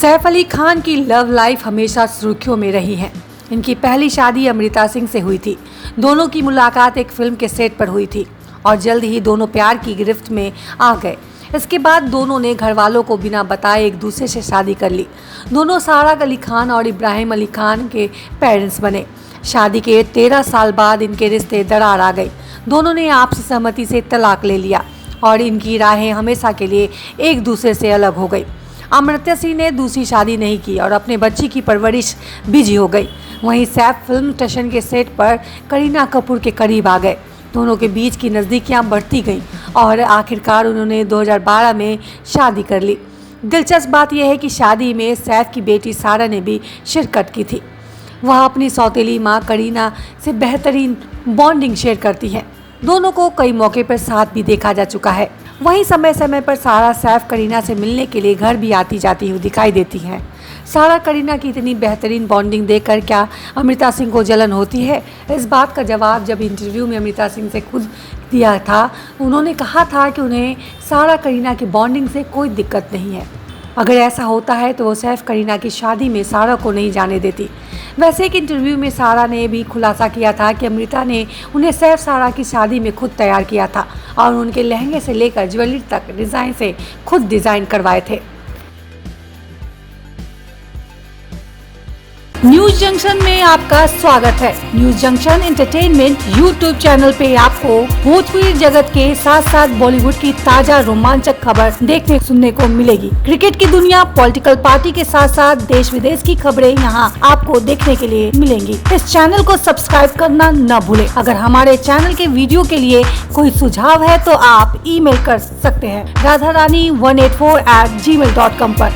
सैफ अली खान की love life हमेशा सुर्खियों में रही है। इनकी पहली शादी अमृता सिंह से हुई थी। दोनों की मुलाकात एक फिल्म के सेट पर हुई थी और जल्द ही दोनों प्यार की गिरफ्त में आ गए। इसके बाद दोनों ने घर वालों को बिना बताए एक दूसरे से शादी कर ली। दोनों सारा अली खान और इब्राहिम अली खान के पेरेंट्स बने। शादी के 13 साल बाद इनके रिश्ते दरार आ गई। दोनों ने आपसी सहमति से तलाक ले लिया और इनकी राहें हमेशा के लिए एक दूसरे से अलग हो गई। अमृता सिंह ने दूसरी शादी नहीं की और अपने बच्ची की परवरिश बिजी हो गई। वहीं सैफ फिल्म स्टेशन के सेट पर करीना कपूर के करीब आ गए। दोनों के बीच की नज़दीकियां बढ़ती गईं और आखिरकार उन्होंने 2012 में शादी कर ली। दिलचस्प बात यह है कि शादी में सैफ की बेटी सारा ने भी शिरकत की थी। वह अपनी सौतेली मां करीना से बेहतरीन बॉन्डिंग शेयर करती है। दोनों को कई मौके पर साथ भी देखा जा चुका है। वहीं समय समय पर सारा सैफ करीना से मिलने के लिए घर भी आती जाती हुई दिखाई देती हैं। सारा करीना की इतनी बेहतरीन बॉन्डिंग देखकर क्या अमृता सिंह को जलन होती है? इस बात का जवाब जब इंटरव्यू में अमृता सिंह से खुद दिया था। उन्होंने कहा था कि उन्हें सारा करीना की बॉन्डिंग से कोई दिक्कत नहीं है। अगर ऐसा होता है तो वो सैफ करीना की शादी में सारा को नहीं जाने देती। वैसे एक इंटरव्यू में सारा ने भी खुलासा किया था कि अमृता ने उन्हें सैफ सारा की शादी में खुद तैयार किया था और उनके लहंगे से लेकर ज्वेलरी तक डिज़ाइन से खुद डिज़ाइन करवाए थे। न्यूज जंक्शन में आपका स्वागत है। News junction entertainment YouTube channel पे आपको भोजपुरी जगत के साथ साथ बॉलीवुड की ताजा रोमांचक खबर देखने सुनने को मिलेगी। क्रिकेट की दुनिया, पॉलिटिकल पार्टी के साथ साथ देश विदेश की खबरें यहां आपको देखने के लिए मिलेंगी। इस चैनल को सब्सक्राइब करना न भूले। अगर हमारे चैनल के वीडियो के लिए कोई सुझाव है तो आप email कर सकते हैं radharani184@gmail.com पर।